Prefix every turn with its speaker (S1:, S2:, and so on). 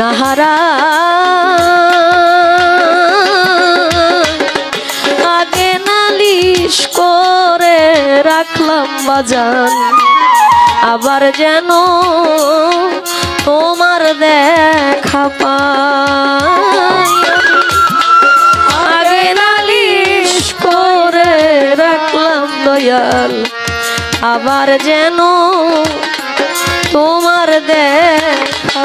S1: নাহারা আগে নালিশ করে রাখলাম বাজান, আবার যেন তোমার দেখা পাই। আগে নালিশ করে রাখলাম দয়াল, আবার যেন তোমার দেখা